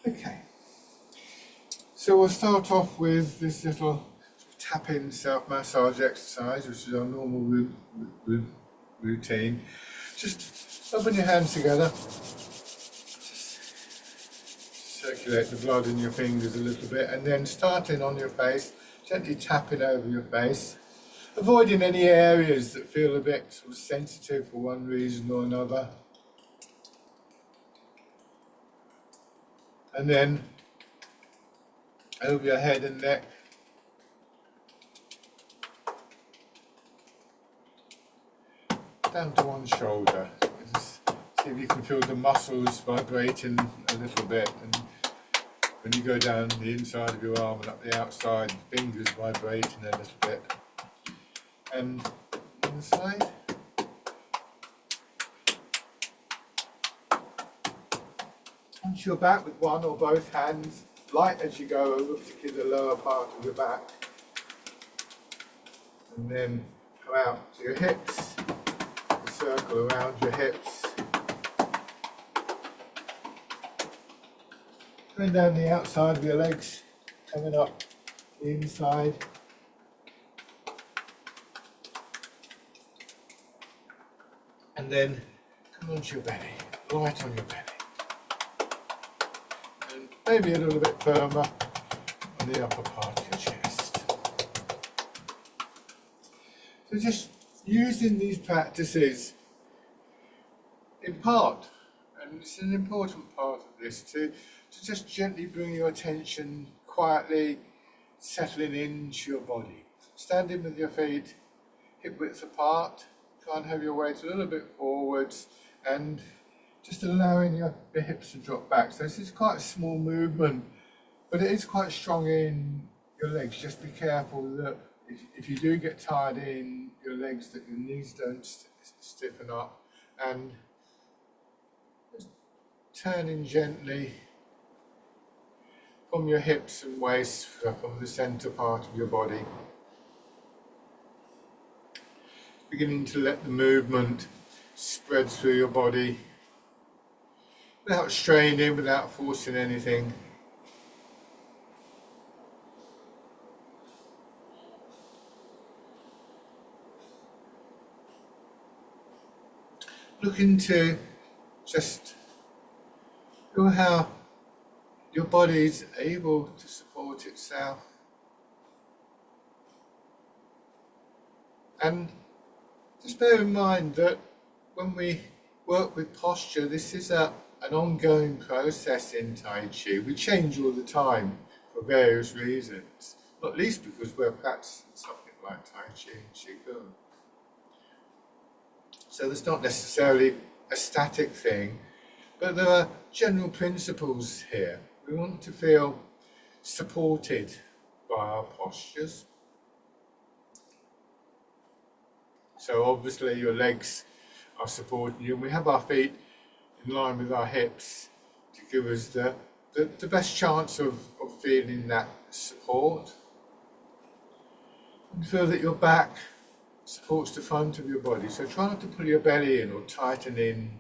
Okay, so we'll start off with this little tap-in self-massage exercise, which is our normal routine. Just open your hands together, circulate the blood in your fingers a little bit, and then starting on your face, gently tapping over your face, avoiding any areas that feel a bit sort of sensitive for one reason or another. And then over your head and neck, down to one shoulder. Just see if you can feel the muscles vibrating a little bit, and when you go down the inside of your arm and up the outside, fingers vibrating a little bit. And inside. Onto your back with one or both hands, light as you go over, particularly the lower part of your back. And then come out to your hips, circle around your hips. Going down the outside of your legs, coming up the inside. And then come onto your belly, light on your belly. And maybe a little bit firmer on the upper part of your chest. So just using these practices in part, and it's an important part of this, to just gently bring your attention quietly settling into your body. Standing with your feet hip width apart, try and have your weight a little bit forwards and just allowing your hips to drop back. So this is quite a small movement, but it is quite strong in your legs. Just be careful that if you do get tired in your legs, that your knees don't stiffen up, and just turning gently from your hips and waist, from the center part of your body. Beginning to let the movement spread through your body without straining, without forcing anything. Looking to just feel how your body is able to support itself. And just bear in mind that when we work with posture, this is an ongoing process in Tai Chi. We change all the time for various reasons, not least because we're practicing something like Tai Chi and Qigong. So there's not necessarily a static thing, but there are general principles here. We want to feel supported by our postures. So obviously your legs are supporting you, and we have our feet in line with our hips to give us the best chance of feeling that support. And feel that your back supports the front of your body. So try not to pull your belly in or tighten in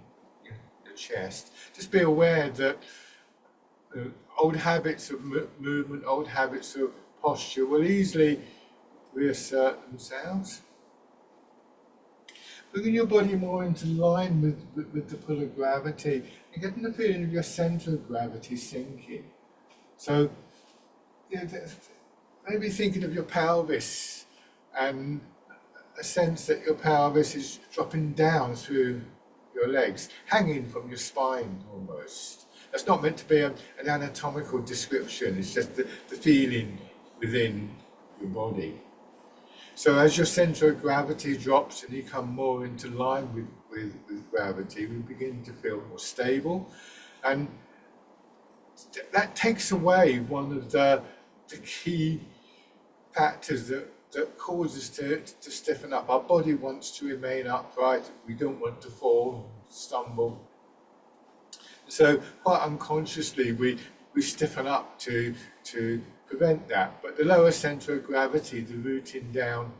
your chest. Just be aware that old habits of movement, old habits of posture will easily reassert themselves. Bringing your body more into line with the pull of gravity and getting the feeling of your centre of gravity sinking. So maybe thinking of your pelvis and a sense that your pelvis is dropping down through your legs, hanging from your spine almost. That's not meant to be an anatomical description, it's just the feeling within your body. So as your centre of gravity drops and you come more into line with gravity, we begin to feel more stable, and that takes away one of the key factors that cause us to stiffen up. Our body wants to remain upright, we don't want to fall, stumble. So quite unconsciously we stiffen up to prevent that. But the lower centre of gravity, the rooting down,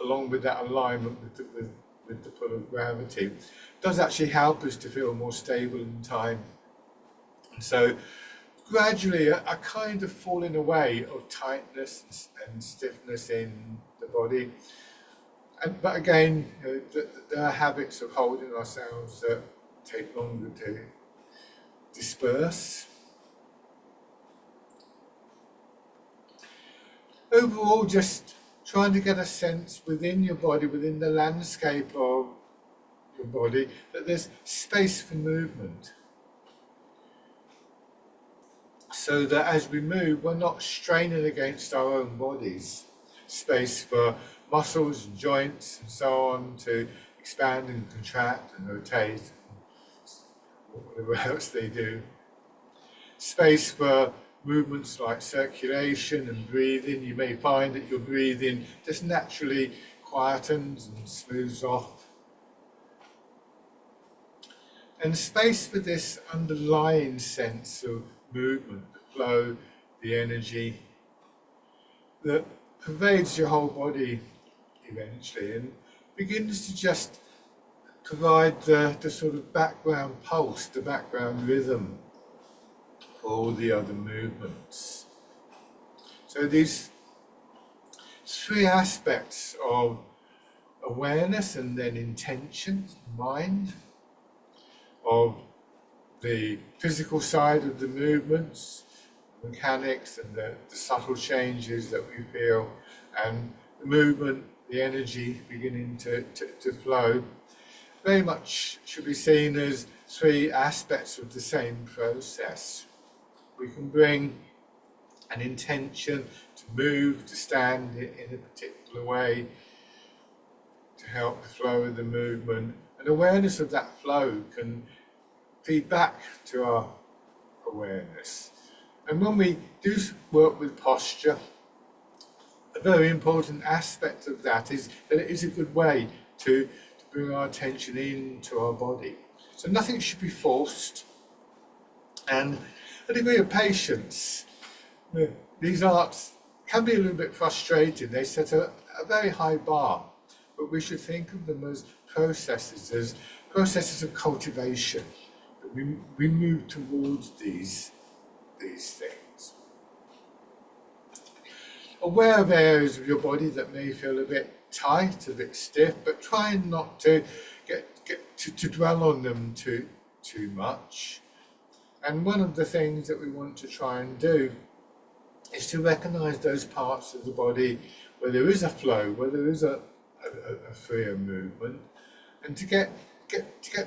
along with that alignment with the pull of gravity, does actually help us to feel more stable in time. And so gradually a kind of falling away of tightness and stiffness in the body. But again, there are habits of holding ourselves that take longer to disperse. Overall, just trying to get a sense within your body, within the landscape of your body, that there's space for movement. So that as we move, we're not straining against our own bodies. Space for muscles and joints and so on to expand and contract and rotate, whatever else they do. Space for movements like circulation and breathing. You may find that your breathing just naturally quietens and smooths off. And space for this underlying sense of movement, the flow, the energy that pervades your whole body eventually and begins to just provide the sort of background pulse, the background rhythm for all the other movements. So these three aspects of awareness and then intention, mind, of the physical side of the movements, mechanics and the subtle changes that we feel, and the movement, the energy beginning to flow, very much should be seen as three aspects of the same process. We can bring an intention to move, to stand in a particular way, to help the flow of the movement. And awareness of that flow can feed back to our awareness. And when we do work with posture, a very important aspect of that is that it is a good way to bring our attention into our body. So nothing should be forced, and a degree of patience. These arts can be a little bit frustrating. They set a very high bar, but we should think of them as processes of cultivation. We move towards these things. Aware of areas of your body that may feel a bit tight, a bit stiff, but try not to get to dwell on them too much. And one of the things that we want to try and do is to recognize those parts of the body where there is a flow, where there is a freer movement, and to get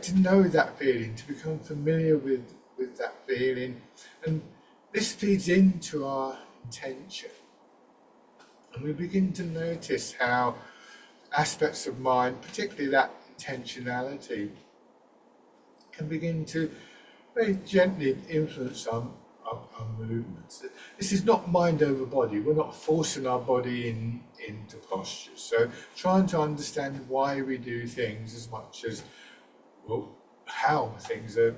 to know that feeling, to become familiar with that feeling. And this feeds into our intention. And we begin to notice how aspects of mind, particularly that intentionality, can begin to very gently influence our movements. This is not mind over body. We're not forcing our body into postures. So trying to understand why we do things as much as how things are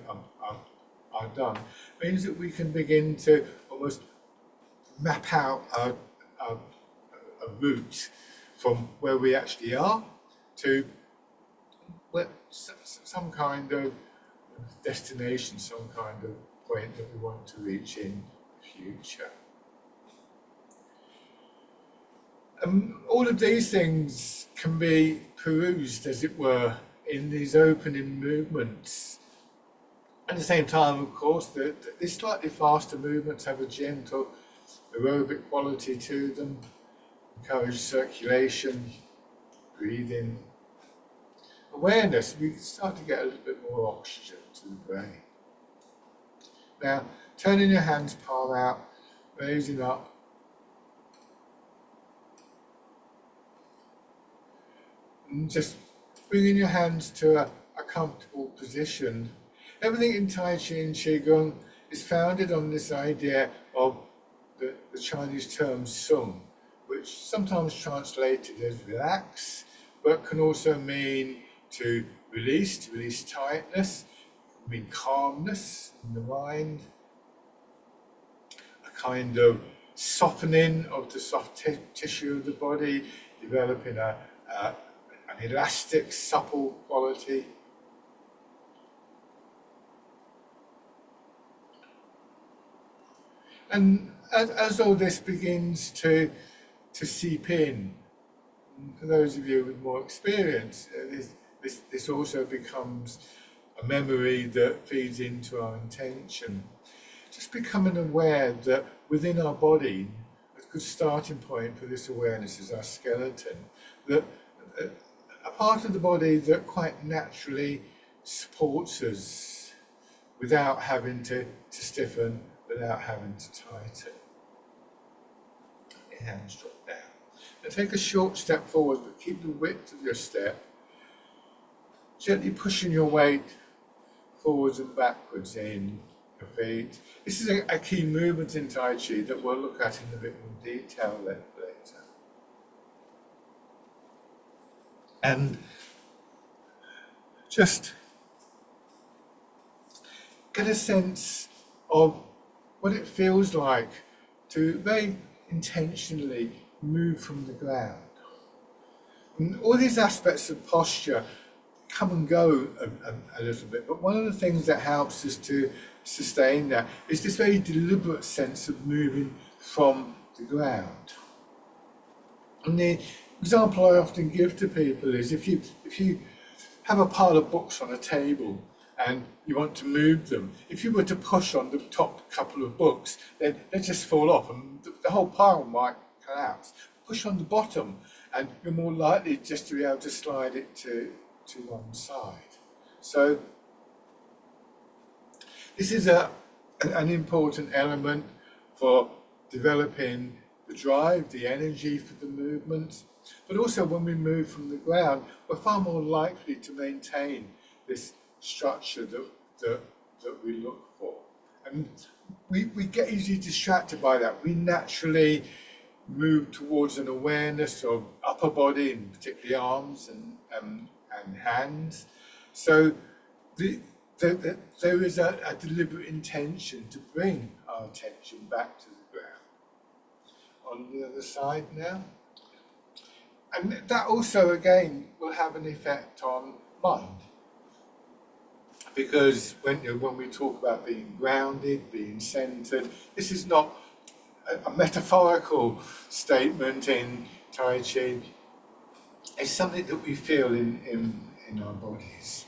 done means that we can begin to almost map out a route from where we actually are to some kind of destination, some kind of point that we want to reach in the future. All of these things can be perused, as it were, in these opening movements. At the same time, of course, these slightly faster movements have a gentle aerobic quality to them, encourage circulation, breathing. Awareness, we start to get a little bit more oxygen to the brain. Now, turning your hands palm out, raising up. And just bringing your hands to a comfortable position. Everything in Tai Chi and Qigong is founded on this idea of the Chinese term sum, which sometimes translated as relax, but can also mean to release tightness, mean calmness in the mind, a kind of softening of the soft tissue of the body, developing an elastic, supple quality. And as all this begins to seep in, for those of you with more experience, this also becomes a memory that feeds into our intention. Just becoming aware that within our body, a good starting point for this awareness is our skeleton, that a part of the body that quite naturally supports us without having to stiffen, without having to tighten. Your hands drop down. And take a short step forward, but keep the width of your step. Gently pushing your weight forwards and backwards in your feet. This is a key movement in Tai Chi that we'll look at in a bit more detail later. And just get a sense of what it feels like to very intentionally move from the ground. And all these aspects of posture come and go a little bit, but one of the things that helps us to sustain that is this very deliberate sense of moving from the ground. And the example I often give to people is if you have a pile of books on a table and you want to move them, if you were to push on the top couple of books, then they just fall off and the whole pile might collapse. Push on the bottom and you're more likely just to be able to slide it to one side. So this is an important element for developing the drive, the energy for the movement. But also when we move from the ground, we're far more likely to maintain this structure that we look for. And we get easily distracted by that. We naturally move towards an awareness of upper body, and particularly arms and hands. So there is a deliberate intention to bring our attention back to the ground. On the other side now. And that also, again, will have an effect on mind. Because when we talk about being grounded, being centered, this is not a metaphorical statement in Tai Chi. It's something that we feel in our bodies.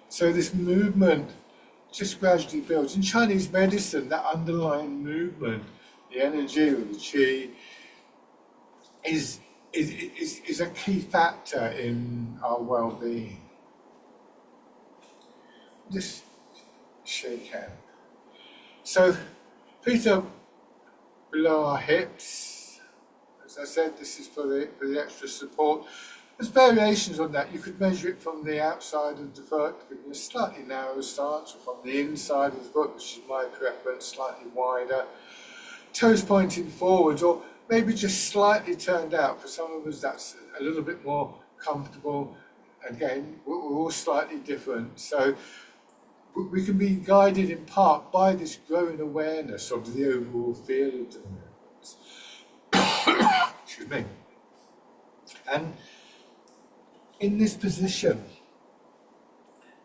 So this movement just gradually builds. In Chinese medicine, that underlying movement, the energy or the qi, is a key factor in our well-being. Just shake hand. So feet are below our hips. As I said, this is for the extra support. There's variations on that. You could measure it from the outside of the foot, giving a slightly narrower stance, or from the inside of the foot, which is my preference, slightly wider. Toes pointing forwards, or maybe just slightly turned out. For some of us, that's a little bit more comfortable. Again, we're all slightly different. So we can be guided in part by this growing awareness of the overall feel of the movements. Excuse me. And in this position,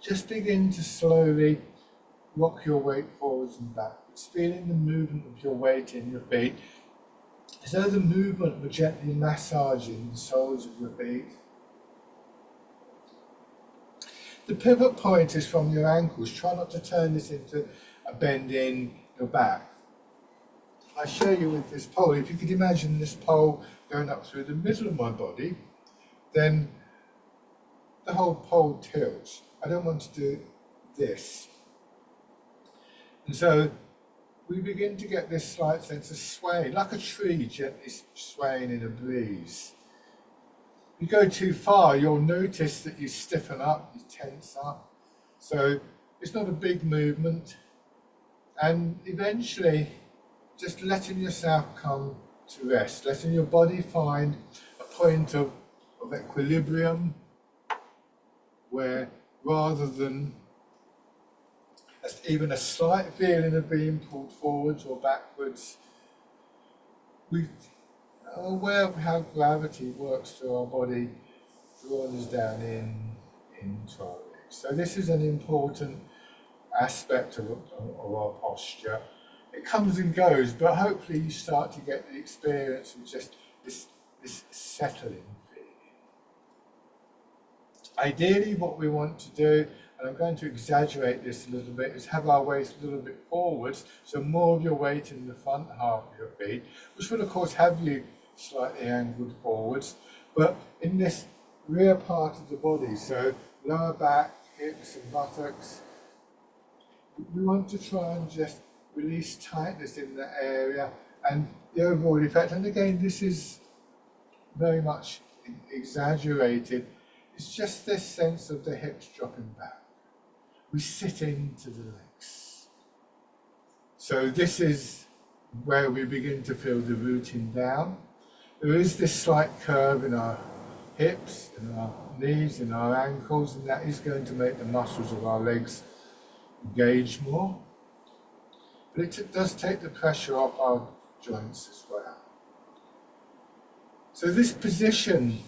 just begin to slowly rock your weight forwards and backwards, feeling the movement of your weight in your feet, as though the movement were gently massaging the soles of your feet. The pivot point is from your ankles. Try not to turn this into a bend in your back. I show you with this pole. If you could imagine this pole going up through the middle of my body, then the whole pole tilts. I don't want to do this. And so we begin to get this slight sense of swaying, like a tree gently swaying in a breeze. If you go too far, you'll notice that you stiffen up, you tense up. So it's not a big movement. And eventually, just letting yourself come to rest, letting your body find a point of equilibrium, where rather than even a slight feeling of being pulled forwards or backwards, we are aware of how gravity works through our body, drawing us down into our legs. So this is an important aspect of our posture. It comes and goes, but hopefully you start to get the experience of just this settling feeling. Ideally, what we want to do, and I'm going to exaggerate this a little bit, is have our weight a little bit forwards, so more of your weight in the front half of your feet, which will of course have you slightly angled forwards, but in this rear part of the body, so lower back, hips and buttocks, we want to try and just release tightness in that area, and the overall effect, and again this is very much exaggerated, it's just this sense of the hips dropping back. We sit into the legs. So this is where we begin to feel the rooting down. There is this slight curve in our hips, in our knees, in our ankles, and that is going to make the muscles of our legs engage more. But it does take the pressure off our joints as well. So this position,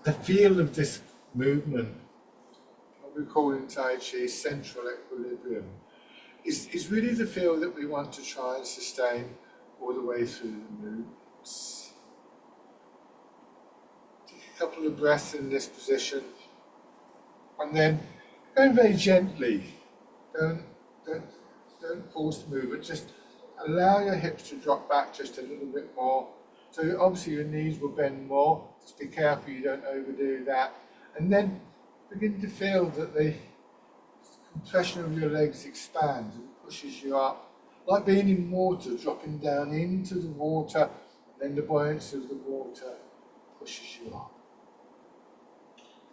the feel of this movement, what we call in Tai Chi central equilibrium, is really the feel that we want to try and sustain all the way through the movements. Take a couple of breaths in this position, and then go very gently. Don't force the movement, just allow your hips to drop back just a little bit more. So obviously your knees will bend more, just be careful you don't overdo that. And then begin to feel that the compression of your legs expands and pushes you up, like being in water, dropping down into the water, and then the buoyancy of the water pushes you up.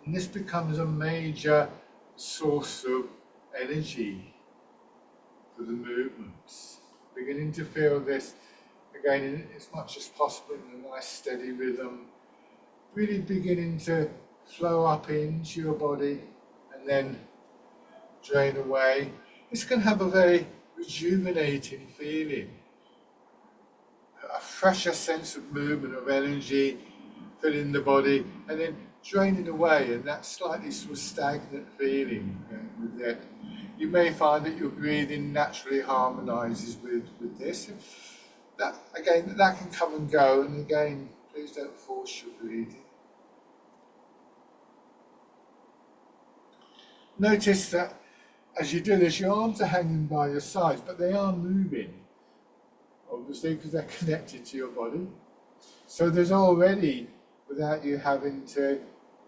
And this becomes a major source of energy for the movements. Beginning to feel this again as much as possible in a nice steady rhythm, really beginning to flow up into your body and then drain away. This can have a very rejuvenating feeling, a fresher sense of movement, of energy filling the body and then draining away, and that slightly sort of stagnant feeling with it. You may find that your breathing naturally harmonises with this. That again, that can come and go, and again, please don't force your breathing. Notice that as you do this, your arms are hanging by your sides, but they are moving, obviously, because they're connected to your body. So there's already, without you having to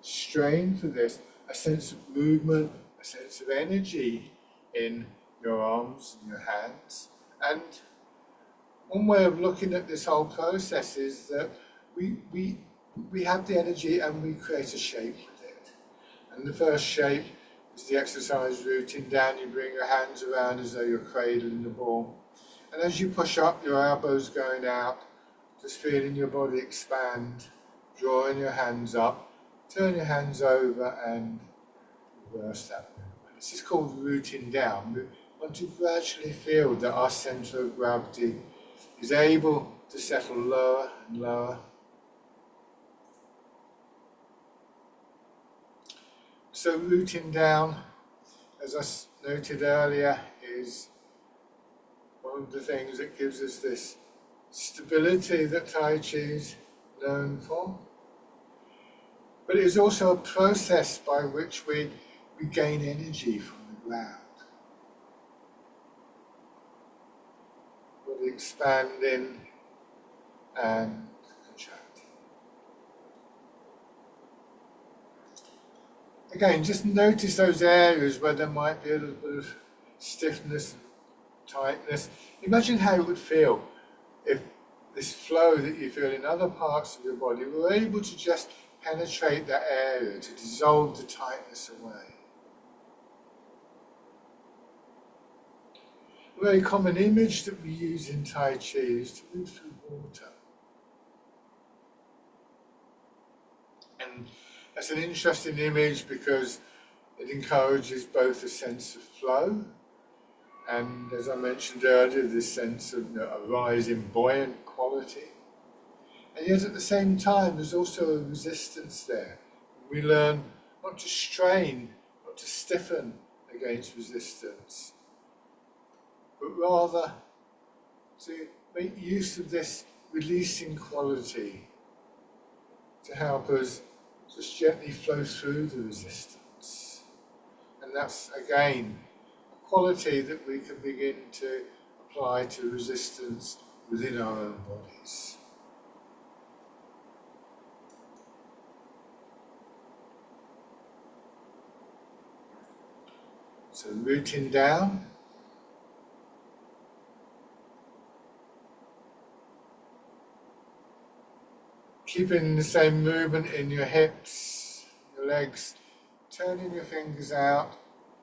strain for this, a sense of movement, a sense of energy in your arms and your hands. And one way of looking at this whole process is that we have the energy and we create a shape with it. And the first shape is the exercise rooting down. You bring your hands around as though you're cradling the ball. And as you push up, your elbows going out, just feeling your body expand, drawing your hands up, turn your hands over and reverse that movement. This is called rooting down. We want to gradually feel that our centre of gravity is able to settle lower and lower. So rooting down, as I noted earlier, is one of the things that gives us this stability that Tai Chi is known for. But it is also a process by which we gain energy from the ground. Body expanding and contracting. Again, just notice those areas where there might be a little bit of stiffness and tightness. Imagine how it would feel if this flow that you feel in other parts of your body were able to just penetrate that area, to dissolve the tightness away. A very common image that we use in Tai Chi is to move through water. And that's an interesting image because it encourages both a sense of flow and, as I mentioned earlier, this sense of a rising buoyant quality. And yet at the same time, there's also a resistance there. We learn not to strain, not to stiffen against resistance, but rather to make use of this releasing quality to help us just gently flow through the resistance. And that's, again, a quality that we can begin to apply to resistance within our own bodies. So rooting down. Keeping the same movement in your hips, your legs, turning your fingers out.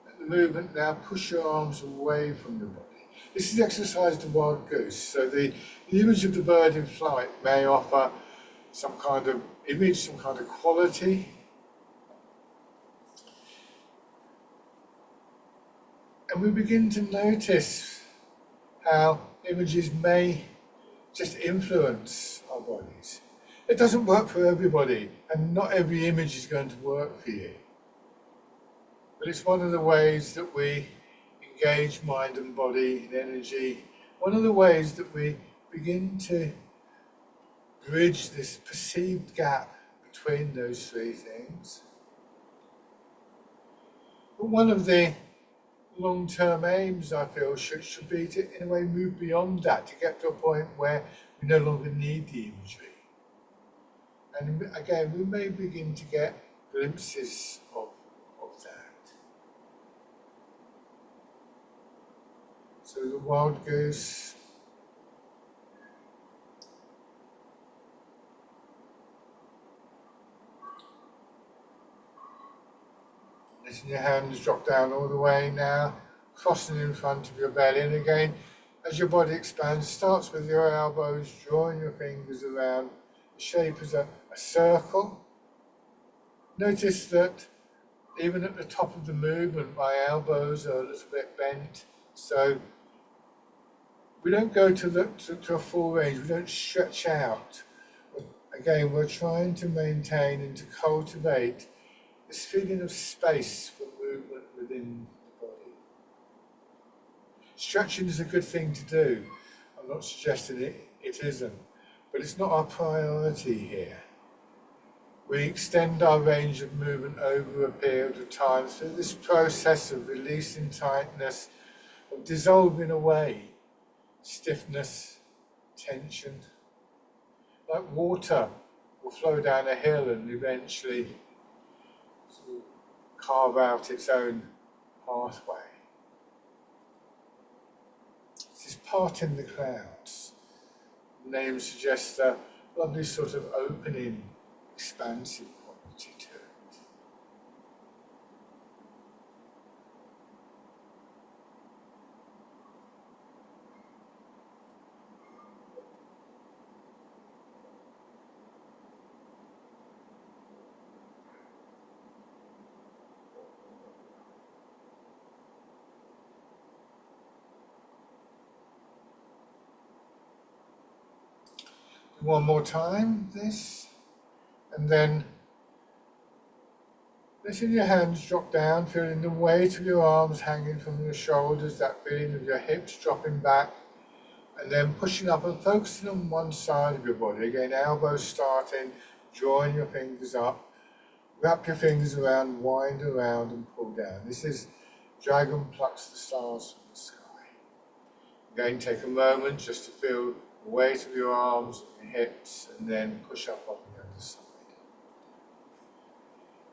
Let the movement now push your arms away from your body. This is the exercise the wild goose. So the image of the bird in flight may offer some kind of image, some kind of quality. And we begin to notice how images may just influence our bodies. It doesn't work for everybody, and not every image is going to work for you. But it's one of the ways that we engage mind and body and energy, one of the ways that we begin to bridge this perceived gap between those three things. But one of the long-term aims, I feel, should be to, in a way, move beyond that, to get to a point where we no longer need the imagery. And again, we may begin to get glimpses of that. So the wild goose. Letting your hands drop down all the way now, crossing in front of your belly. And again, as your body expands, starts with your elbows, drawing your fingers around. The shape is a circle. Notice that even at the top of the movement, my elbows are a little bit bent. So we don't go to a full range, we don't stretch out. Again, we're trying to maintain and to cultivate this feeling of space for movement within the body. Stretching is a good thing to do. I'm not suggesting it isn't, but it's not our priority here. We extend our range of movement over a period of time through this process of releasing tightness, of dissolving away stiffness, tension. Like water will flow down a hill and eventually carve out its own pathway. This is parting the clouds. The name suggests a lovely sort of opening, expansive quality to it. One more time, this, and then letting your hands drop down, feeling the weight of your arms hanging from your shoulders, that feeling of your hips dropping back, and then pushing up and focusing on one side of your body. Again, elbows starting, drawing your fingers up, wrap your fingers around, wind around and pull down. This is Dragon Plucks the Stars from the Sky. Again, take a moment just to feel the weight of your arms and your hips, and then push up on the other side.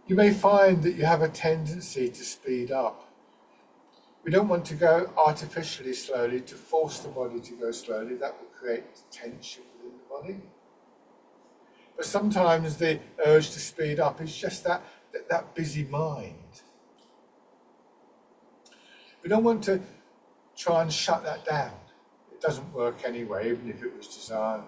You may find that you have a tendency to speed up. We don't want to go artificially slowly to force the body to go slowly. That will create tension within the body. But sometimes the urge to speed up is just that busy mind. We don't want to try and shut that down. It doesn't work anyway, even if it was designed.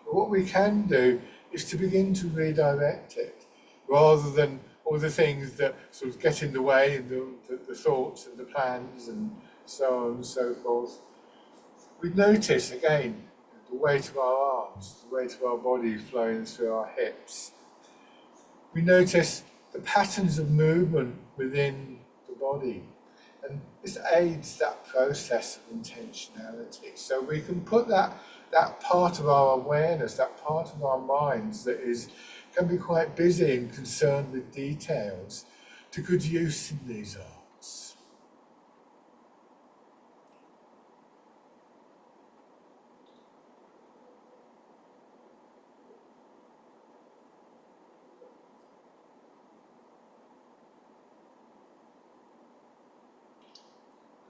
But what we can do is to begin to redirect it, rather than all the things that sort of get in the way, the thoughts and the plans and so on and so forth. We notice, again, the weight of our arms, the weight of our body flowing through our hips. We notice the patterns of movement within the body, and this aids that process of intentionality. So we can put that part of our awareness, that part of our minds that can be quite busy and concerned with details, to good use in these arts.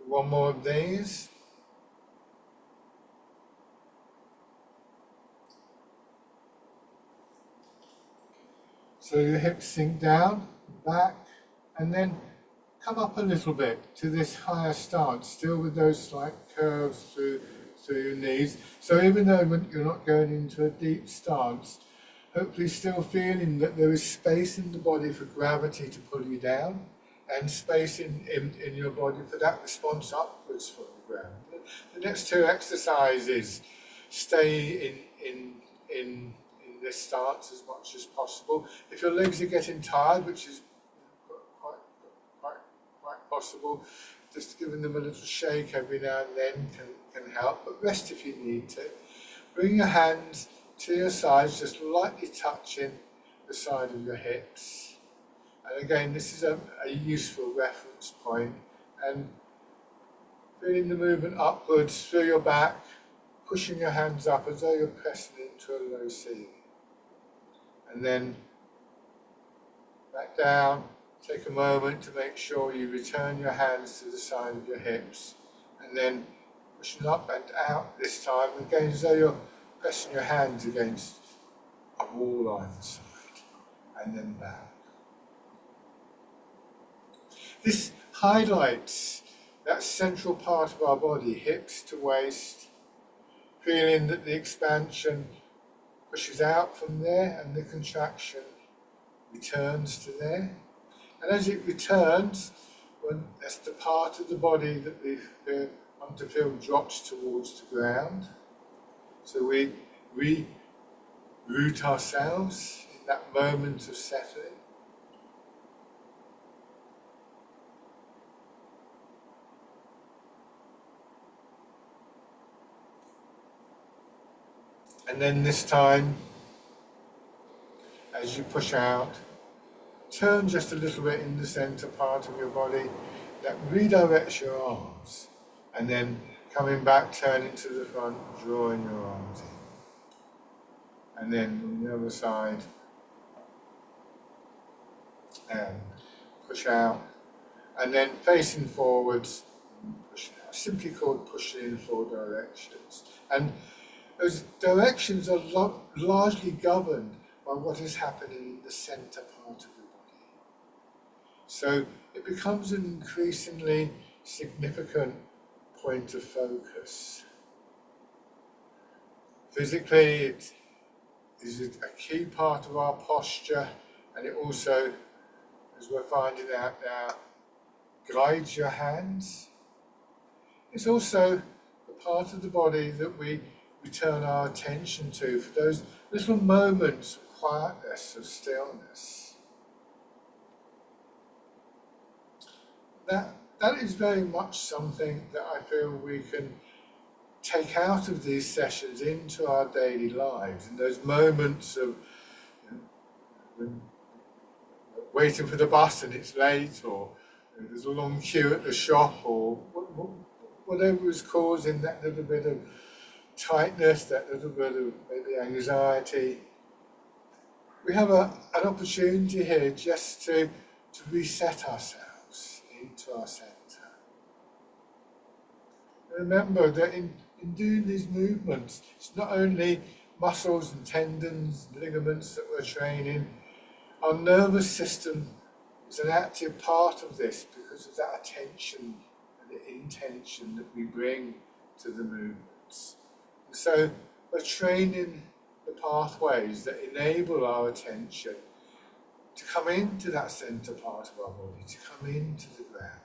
One more of these. So your hips sink down, back, and then come up a little bit to this higher stance, still with those slight curves through your knees. So even though you're not going into a deep stance, hopefully still feeling that there is space in the body for gravity to pull you down, and space in your body for that response upwards from the ground. The next two exercises stay in this stance as much as possible. If your legs are getting tired, which is quite possible, just giving them a little shake every now and then can help, but rest if you need to. Bring your hands to your sides, just lightly touching the side of your hips. And again, this is a useful reference point. And feeling the movement upwards through your back, pushing your hands up as though you're pressing into a low ceiling. And then back down, take a moment to make sure you return your hands to the side of your hips. And then pushing up and out this time, again as though you're pressing your hands against a wall either side. And then back. This highlights that central part of our body, hips to waist, feeling that the expansion pushes out from there and the contraction returns to there. And as it returns, that's the part of the body that we want to feel drops towards the ground. So we root ourselves in that moment of settling. And then this time, as you push out, turn just a little bit in the center part of your body. That redirects your arms. And then coming back, turning to the front, drawing your arms in. And then on the other side, and push out. And then facing forwards, pushing out. Simply called pushing in 4 directions. And those directions are largely governed by what is happening in the center part of the body. So it becomes an increasingly significant point of focus. Physically, it is a key part of our posture, and it also, as we're finding out now, guides your hands. It's also the part of the body that we turn our attention to for those little moments of quietness, of stillness. That is very much something that I feel we can take out of these sessions into our daily lives, in those moments of waiting for the bus and it's late, or there's a long queue at the shop, or whatever is causing that little bit of tightness, that little bit of maybe anxiety. We have an opportunity here just to reset ourselves into our centre. Remember that in doing these movements, it's not only muscles and tendons, ligaments that we're training. Our nervous system is an active part of this because of that attention and the intention that we bring to the movements. And so we're training the pathways that enable our attention to come into that centre part of our body, to come into the ground.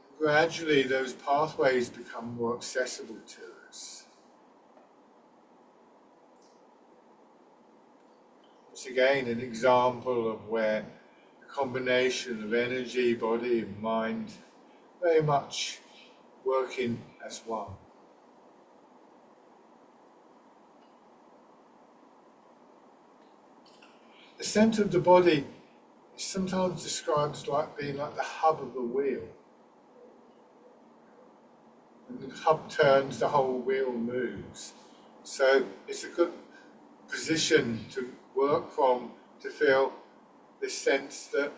And gradually those pathways become more accessible to us. It's again an example of where the combination of energy, body and mind very much working as one. The centre of the body is sometimes described as like being like the hub of the wheel. When the hub turns, the whole wheel moves. So it's a good position to work from, to feel this sense that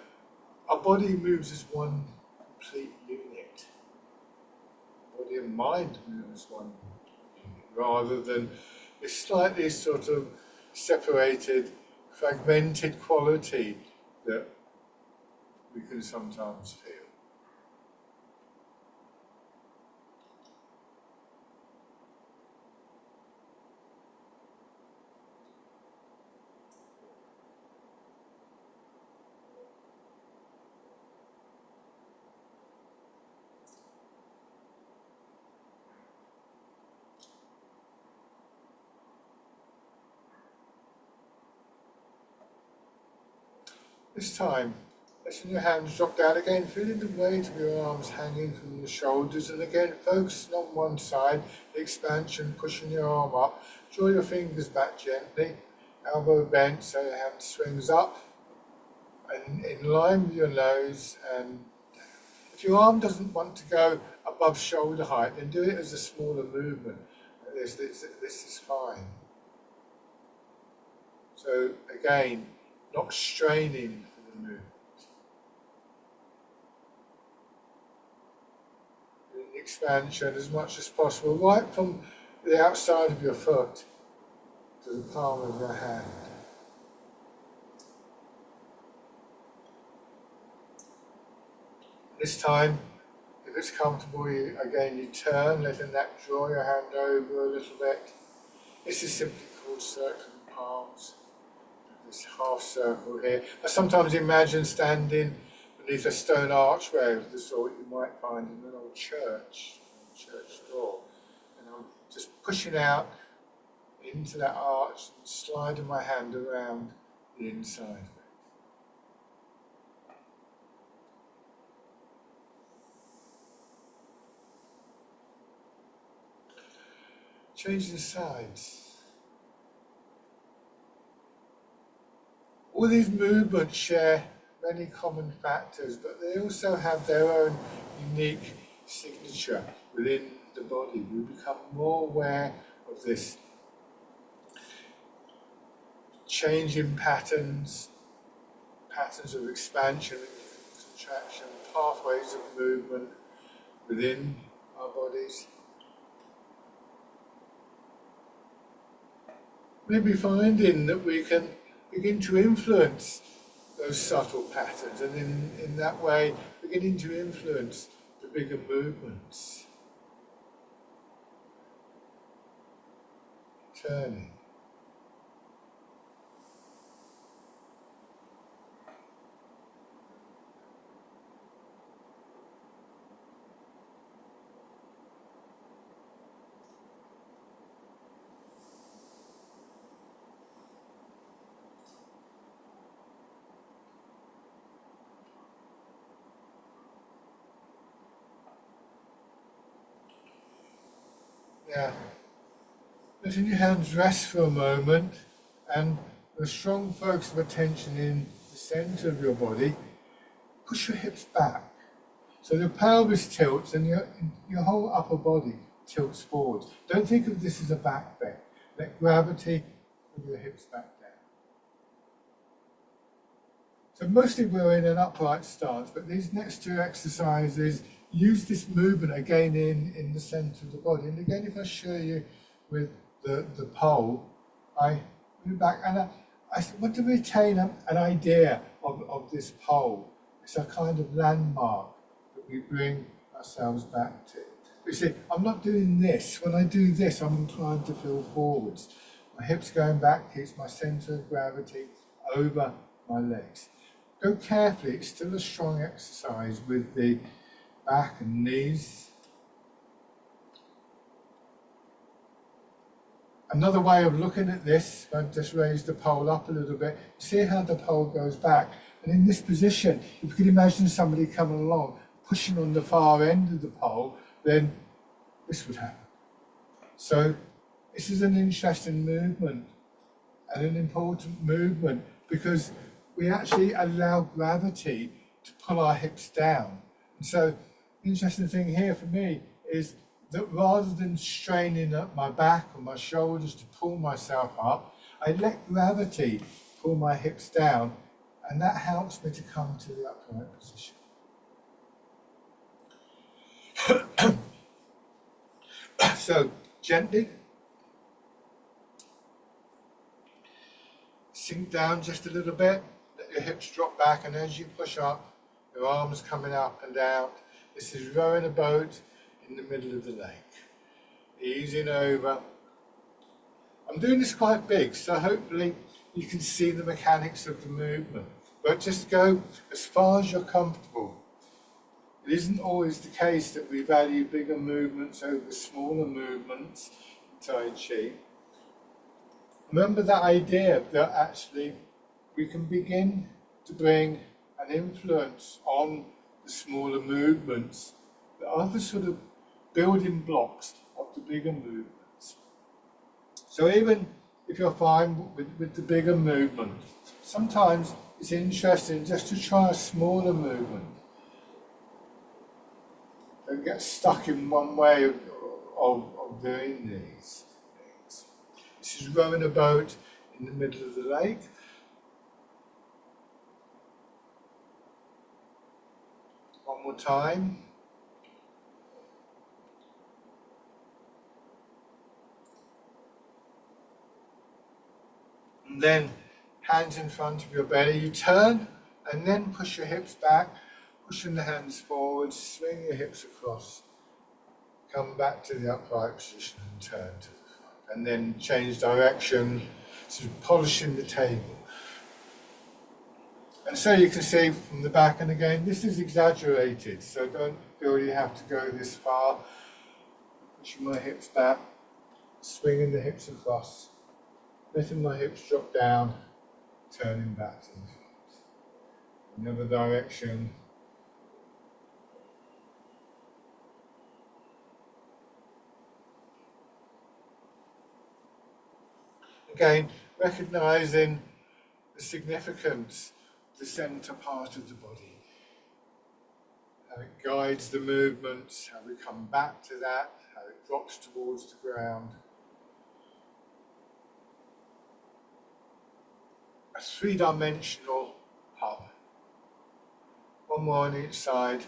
our body moves as one complete unit. Body and mind move as one unit, rather than this slightly sort of separated, fragmented quality that we can sometimes feel. This time, letting your hands drop down again, feeling the weight of your arms hanging from your shoulders, and again focusing on one side, the expansion, pushing your arm up. Draw your fingers back gently, elbow bent so your hand swings up and in line with your nose. And if your arm doesn't want to go above shoulder height, then do it as a smaller movement. This is fine. So again, not straining for the movement. Doing the expansion as much as possible, right from the outside of your foot to the palm of your hand. This time, if it's comfortable, you turn, letting that draw your hand over a little bit. This is simply called circling palms. This half circle here. I sometimes imagine standing beneath a stone archway of the sort you might find in an old church door. And I'm just pushing out into that arch and sliding my hand around the inside of it. Changing sides. All these movements share many common factors, but they also have their own unique signature within the body. We become more aware of this change in patterns of expansion and contraction, pathways of movement within our bodies. Maybe finding that we can begin to influence those subtle patterns, and in that way beginning to influence the bigger movements. Turning. Now, letting your hands rest for a moment, and with a strong focus of attention in the centre of your body, push your hips back. So the pelvis tilts and your whole upper body tilts forwards. Don't think of this as a back bend. Let gravity pull your hips back down. So mostly we're in an upright stance, but these next two exercises use this movement again in the centre of the body. And again, if I show you with the pole, I move back and I want to retain an idea of this pole. It's a kind of landmark that we bring ourselves back to. You see, I'm not doing this. When I do this, I'm inclined to feel forwards. My hips going back keeps my centre of gravity over my legs. Go carefully, it's still a strong exercise with the back and knees. Another way of looking at this, I'll just raise the pole up a little bit, see how the pole goes back. And in this position, if you could imagine somebody coming along, pushing on the far end of the pole, then this would happen. So this is an interesting movement and an important movement because we actually allow gravity to pull our hips down. And so the interesting thing here for me is that rather than straining up my back or my shoulders to pull myself up, I let gravity pull my hips down, and that helps me to come to the upright position. So gently sink down just a little bit, let your hips drop back, and as you push up, your arms coming up and out. This is rowing a boat in the middle of the lake. Easing over. I'm doing this quite big, so hopefully you can see the mechanics of the movement. But just go as far as you're comfortable. It isn't always the case that we value bigger movements over smaller movements in Tai Chi. Remember that idea that actually we can begin to bring an influence on the smaller movements that are the sort of building blocks of the bigger movements. So even if you're fine with the bigger movement, sometimes it's interesting just to try a smaller movement. Don't get stuck in one way of doing these things. This is rowing a boat in the middle of the lake. One more time. And then hands in front of your belly. You turn and then push your hips back, pushing the hands forward, swing your hips across. Come back to the upright position and turn to the front. And then change direction, sort of polishing the table. And so you can see from the back, and again, this is exaggerated, so don't feel you have to go this far. Pushing my hips back, swinging the hips across, letting my hips drop down, turning back to the front. Another direction. Again, recognizing the significance of the center part of the body, how it guides the movements, how we come back to that, how it drops towards the ground. A three-dimensional hub. One more on each side.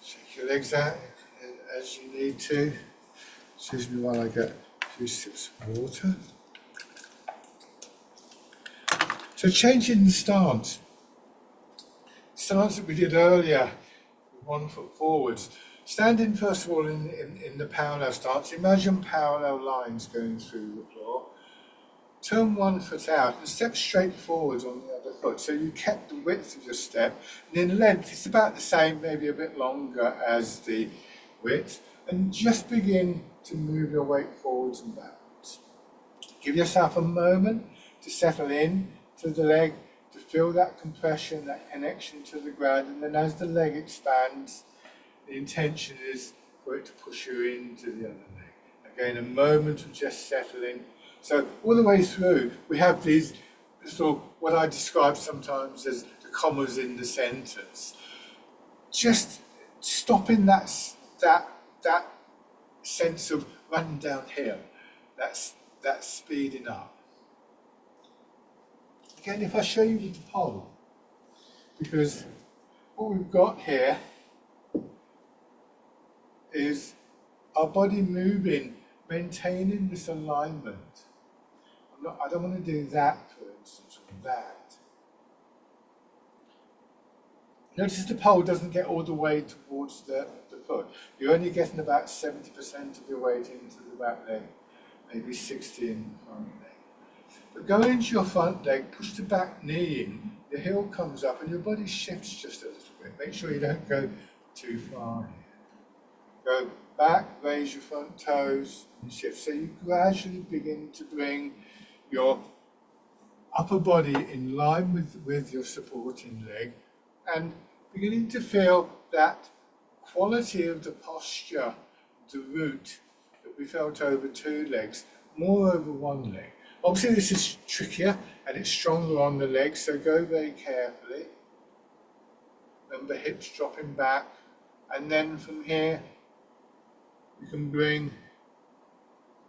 Shake your legs out as you need to. Excuse me while I get a few sips of water. So changing the stance. Stance that we did earlier, 1 foot forwards. Standing first of all in the parallel stance. Imagine parallel lines going through the floor. Turn 1 foot out and step straight forwards on the other foot. So you kept the width of your step, and in length it's about the same, maybe a bit longer as the width. And just begin to move your weight forwards and backwards. Give yourself a moment to settle in to the leg, to feel that compression, that connection to the ground, and then as the leg expands, the intention is for it to push you into the other leg. Again, a moment of just settling. So all the way through, we have these sort of what I describe sometimes as the commas in the sentence. Just stopping that sense of running downhill, that speeding up. Again, if I show you with the pole, because what we've got here is our body moving, maintaining this alignment. I don't want to do that, for instance, or that. Notice the pole doesn't get all the way towards the foot. You're only getting about 70% of your weight into the back leg. maybe 60 in the front leg. But go into your front leg, push the back knee in, the heel comes up and your body shifts just a little bit. Make sure you don't go too far here. Go back, raise your front toes and shift. So you gradually begin to bring your upper body in line with your supporting leg and beginning to feel that quality of the posture, the root that we felt over two legs, more over one leg. Obviously this is trickier and it's stronger on the legs, so go very carefully. Remember hips dropping back, and then from here you can bring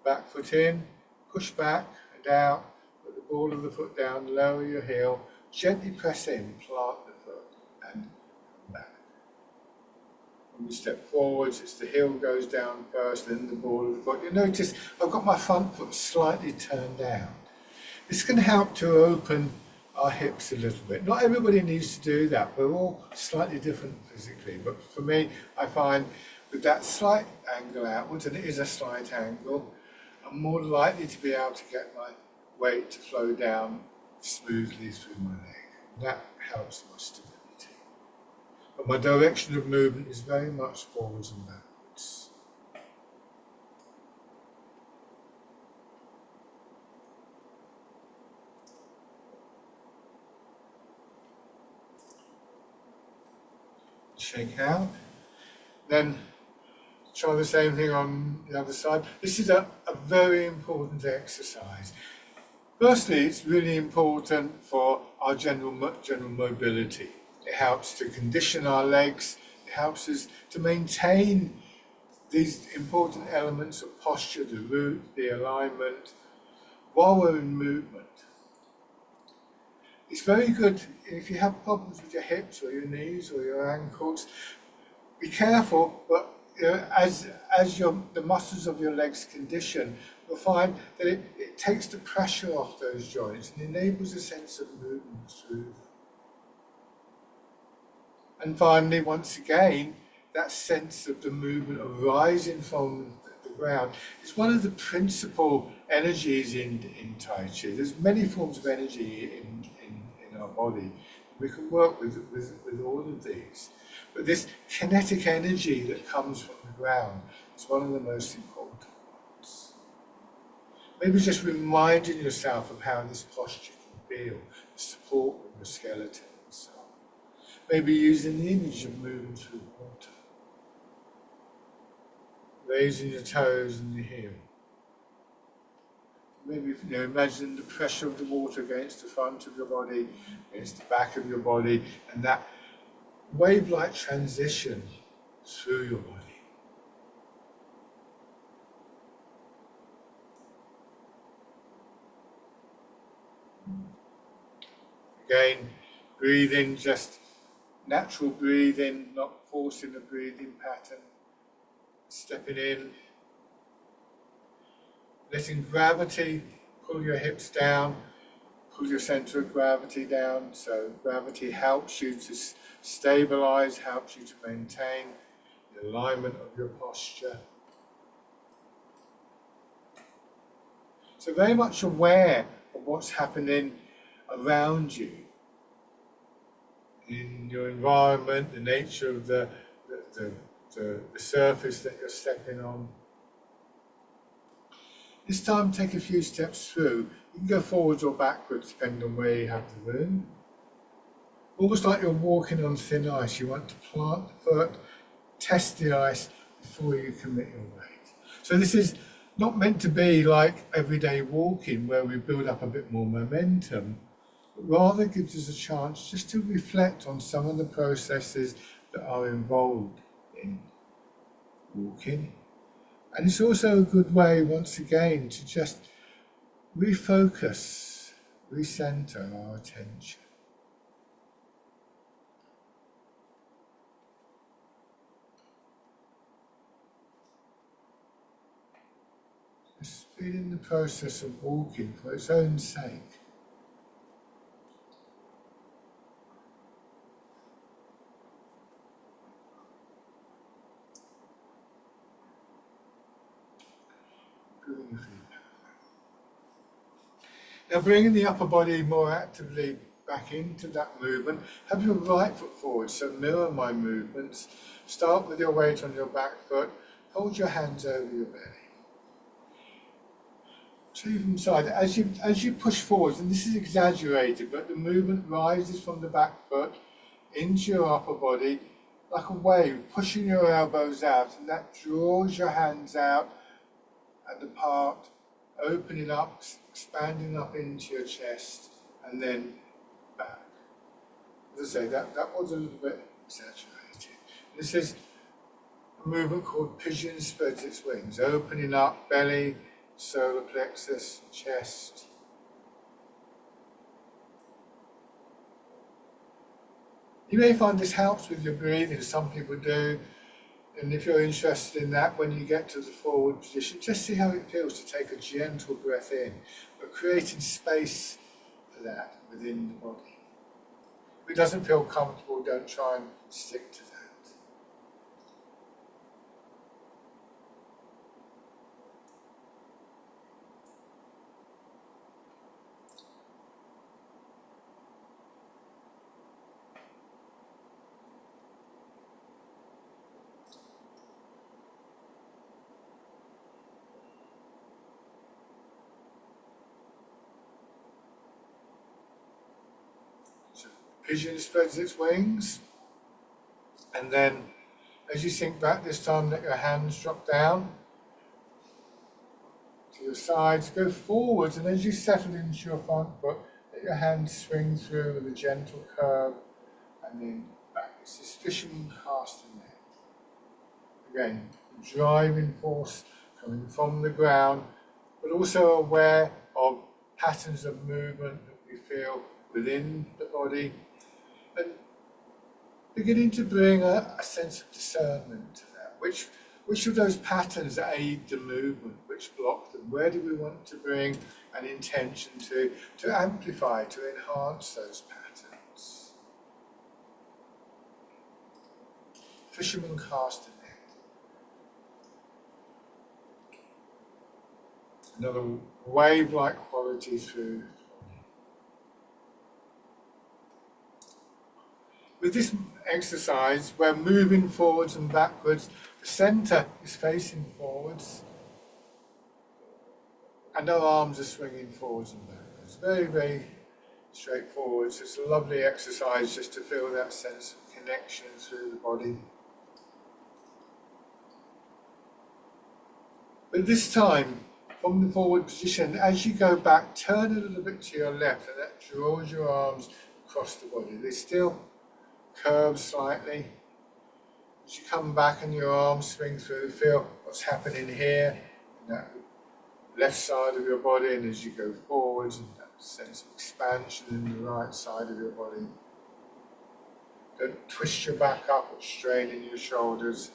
back foot in, push back and out, put the ball of the foot down, lower your heel, gently press in, plant the foot and back. When we step forwards, it's the heel goes down first, then the ball of the foot. You notice I've got my front foot slightly turned down. This can help to open our hips a little bit. Not everybody needs to do that. We're all slightly different physically, but for me, I find with that slight angle outwards, and it is a slight angle, I'm more likely to be able to get my weight to flow down smoothly through my leg. That helps my stability. But my direction of movement is very much forwards and backwards. Shake out. Then try the same thing on the other side. This is a very important exercise. Firstly, it's really important for our general mobility. It helps to condition our legs. It helps us to maintain these important elements of posture, the root, the alignment, while we're in movement. It's very good if you have problems with your hips or your knees or your ankles. Be careful, but as the muscles of your legs condition, you'll find that it takes the pressure off those joints and enables a sense of movement through them. And finally, once again, that sense of the movement arising from the ground is one of the principal energies in Tai Chi. There's many forms of energy in our body. We can work with all of these. But this kinetic energy that comes from the ground is one of the most important ones. Maybe just reminding yourself of how this posture can feel, the support of your skeleton and so on. Maybe using the image of moving through water. Raising your toes and your heel. Maybe imagine the pressure of the water against the front of your body, against the back of your body, and that wave-like transition through your body. Again, breathing, just natural breathing, not forcing a breathing pattern. Stepping in, letting gravity pull your hips down, pull your center of gravity down. So gravity helps you to stabilize, helps you to maintain the alignment of your posture. So very much aware of what's happening around you, in your environment, the nature of the surface that you're stepping on. This time take a few steps through. You can go forwards or backwards depending on where you have the room. Almost like you're walking on thin ice. You want to plant the foot, test the ice before you commit your weight. So this is not meant to be like everyday walking where we build up a bit more momentum, but rather gives us a chance just to reflect on some of the processes that are involved in walking. And it's also a good way, once again, to just refocus, recenter our attention. Just feeling the process of walking for its own sake. Feeling your feet. Now bringing the upper body more actively back into that movement. Have your right foot forward, so mirror my movements. Start with your weight on your back foot. Hold your hands over your belly. So from side, as you push forwards, and this is exaggerated, but the movement rises from the back foot into your upper body like a wave, pushing your elbows out, and that draws your hands out and apart, opening up, expanding up into your chest, and then back. As I say, that was a little bit exaggerated. This is a movement called pigeon spreads its wings, opening up belly, solar plexus, chest. You may find this helps with your breathing, some people do, and if you're interested in that, when you get to the forward position, just see how it feels to take a gentle breath in, but creating space for that within the body. If it doesn't feel comfortable, don't try and stick to that. So pigeon spreads its wings, and then as you sink back this time, let your hands drop down to your sides, go forwards, and as you settle into your front foot, let your hands swing through with a gentle curve, and then back. It's this fisherman casting net. Again, driving force coming from the ground, but also aware of patterns of movement that we feel within the body, and beginning to bring a sense of discernment to that. Which of those patterns aid the movement, which block them? Where do we want to bring an intention to amplify, to enhance those patterns? Fisherman cast a net. Another wave-like quality through. With this exercise, we're moving forwards and backwards. The centre is facing forwards, and our arms are swinging forwards and backwards. Very, very straightforward. So it's a lovely exercise just to feel that sense of connection through the body. But this time, from the forward position, as you go back, turn a little bit to your left, and that draws your arms across the body. They still curve slightly. As you come back and your arms swing through, feel what's happening here, in that left side of your body, and as you go forwards, and that sense of expansion in the right side of your body. Don't twist your back up or strain in your shoulders.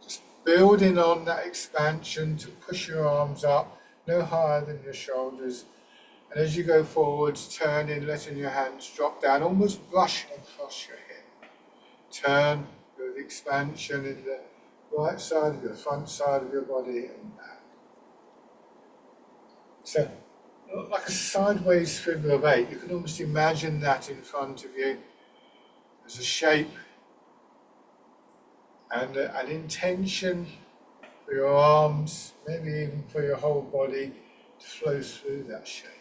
Just building on that expansion to push your arms up, no higher than your shoulders. And as you go forwards, turning, letting your hands drop down, almost brushing across your hip. Turn with expansion in the right side of your front side of your body and back. So, like a sideways figure of 8, you can almost imagine that in front of you as a shape and an intention for your arms, maybe even for your whole body, to flow through that shape.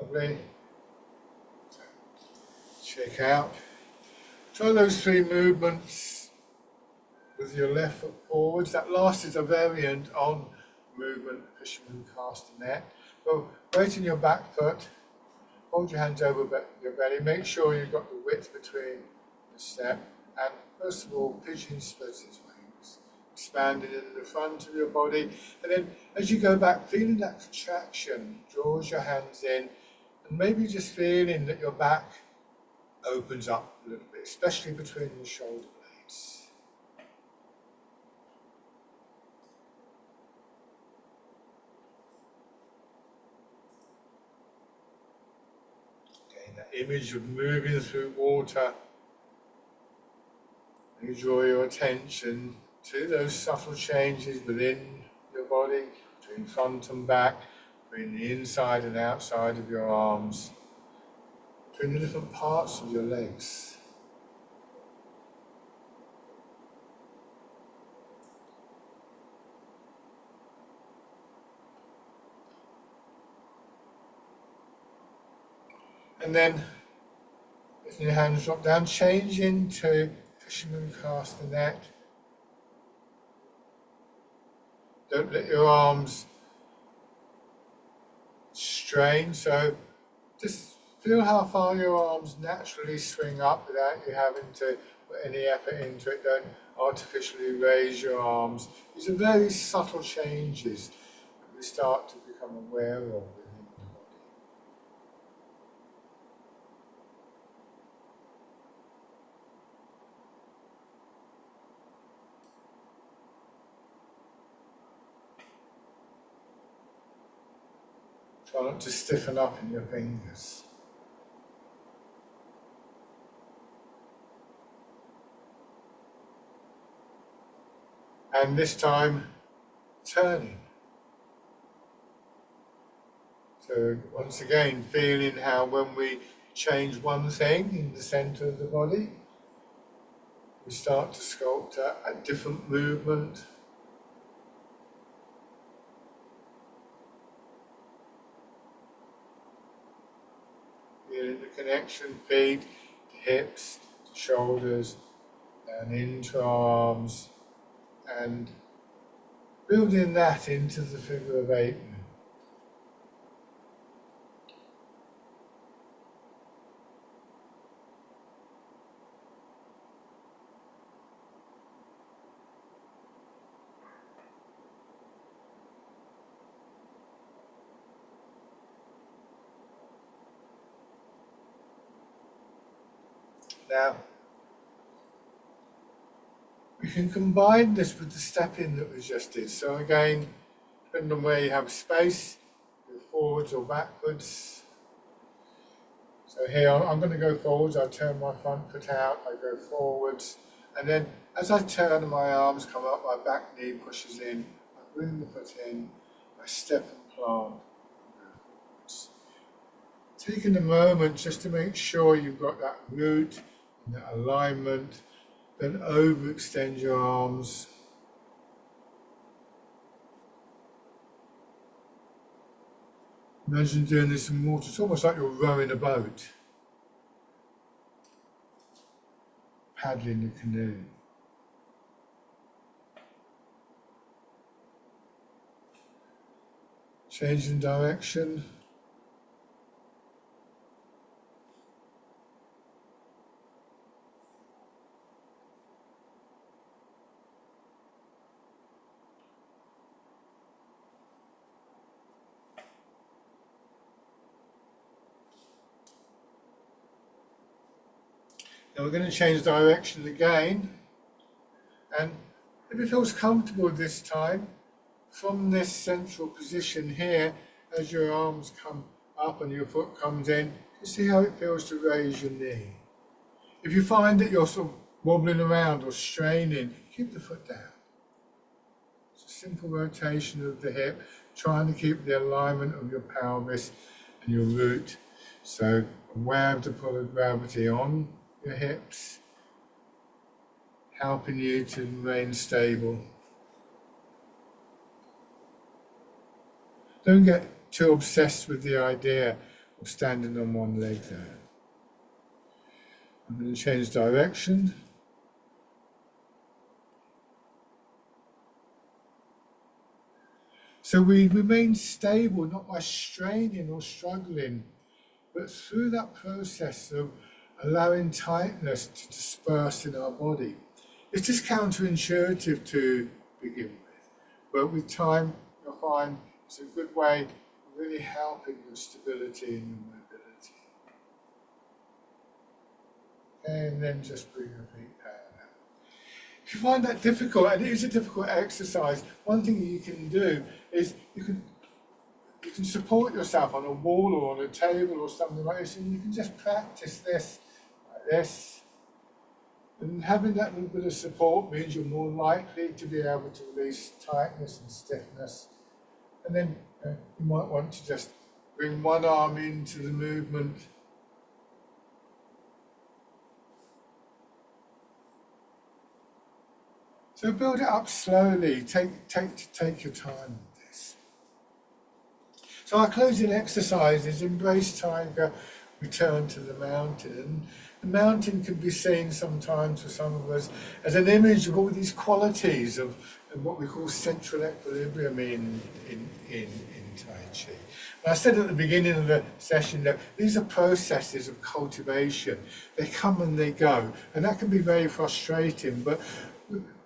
Lovely. Shake out. Try those 3 movements with your left foot forwards. That last is a variant on movement, fisherman castanet. Well, weight in your back foot. Hold your hands over your belly. Make sure you've got the width between the step. And first of all, pigeon spreads its wings. expanding in the front of your body. And then as you go back, feeling that contraction, draws your hands in, and maybe just feeling that your back opens up a little bit, especially between your shoulder blades. Again, that image of moving through water. You draw your attention to those subtle changes within your body, between front and back, between the inside and outside of your arms, between the different parts of your legs. And then, letting your hands drop down, change into fisherman castanet. Don't let your arms strain, so just feel how far your arms naturally swing up without you having to put any effort into it. Don't artificially raise your arms. These are very subtle changes that we start to become aware of within the body. Try not to stiffen up in your fingers. And this time, turning. So once again, feeling how when we change one thing in the center of the body, we start to sculpt a different movement. Feeling the connection, feet to hips, to shoulders, and into our arms, and building that into the figure of 8. Now, we can combine this with the step-in that we just did. So again, depending on where you have space, go forwards or backwards. So here, I'm going to go forwards, I turn my front foot out, I go forwards, and then as I turn and my arms come up, my back knee pushes in, I bring the foot in, I step and plant, and go forwards. Taking a moment just to make sure you've got that root and that alignment. Then overextend your arms. Imagine doing this in water. It's almost like you're rowing a boat, paddling the canoe. Changing direction. Now we're going to change direction again, and if it feels comfortable this time, from this central position here, as your arms come up and your foot comes in, you see how it feels to raise your knee. If you find that you're sort of wobbling around or straining, keep the foot down. It's a simple rotation of the hip, trying to keep the alignment of your pelvis and your root. So aware of the pull of gravity on your hips, helping you to remain stable. Don't get too obsessed with the idea of standing on one leg there. I'm going to change direction. So we remain stable, not by straining or struggling, but through that process of allowing tightness to disperse in our body. It's just counterintuitive to begin with. But with time, you'll find it's a good way of really helping your stability and your mobility. And then just bring your feet parallel. If you find that difficult, and it is a difficult exercise, one thing you can do is you can support yourself on a wall or on a table or something like this, and you can just practice this like this. And having that little bit of support means you're more likely to be able to release tightness and stiffness. And then you might want to just bring one arm into the movement. So build it up slowly. Take your time with this. So our closing exercise is embrace tiger, return to the mountain. The mountain can be seen sometimes for some of us as an image of all these qualities of what we call central equilibrium in Tai Chi. And I said at the beginning of the session that these are processes of cultivation. They come and they go, and that can be very frustrating. But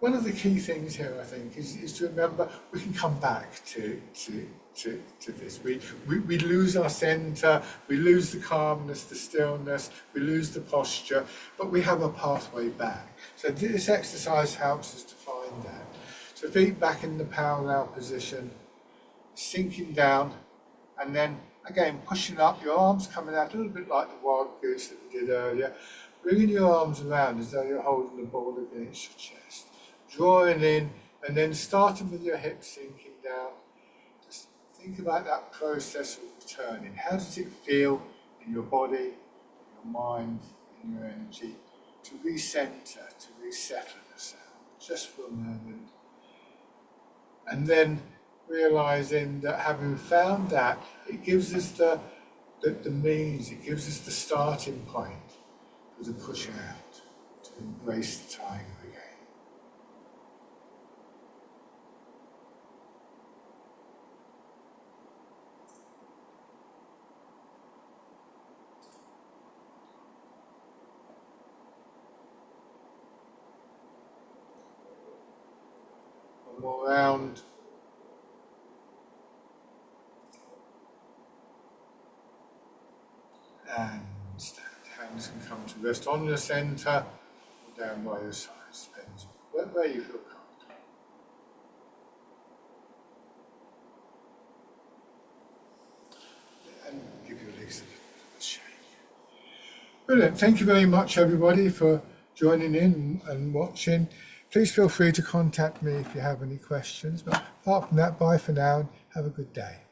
one of the key things here, I think, is to remember we can come back to this. We lose our center, we lose the calmness, the stillness, we lose the posture, but we have a pathway back. So this exercise helps us to find that. So feet back in the parallel position, sinking down, and then again pushing up, your arms coming out a little bit like the wild goose that we did earlier, bringing your arms around as though you're holding the ball against your chest, drawing in, and then starting with your hips sinking down. Just think about that process of returning. How does it feel in your body, in your mind, in your energy, to recenter, to resettle yourself, just for a moment. And then realizing that having found that, it gives us the means, it gives us the starting point for the push out, to embrace the tiger again. One more round. And stand. Hands can come to rest on your centre or down by your sides. Depends where you feel comfortable. And give your legs a little bit of a shake. Brilliant. Thank you very much, everybody, for joining in and watching. Please feel free to contact me if you have any questions. But apart from that, bye for now and have a good day.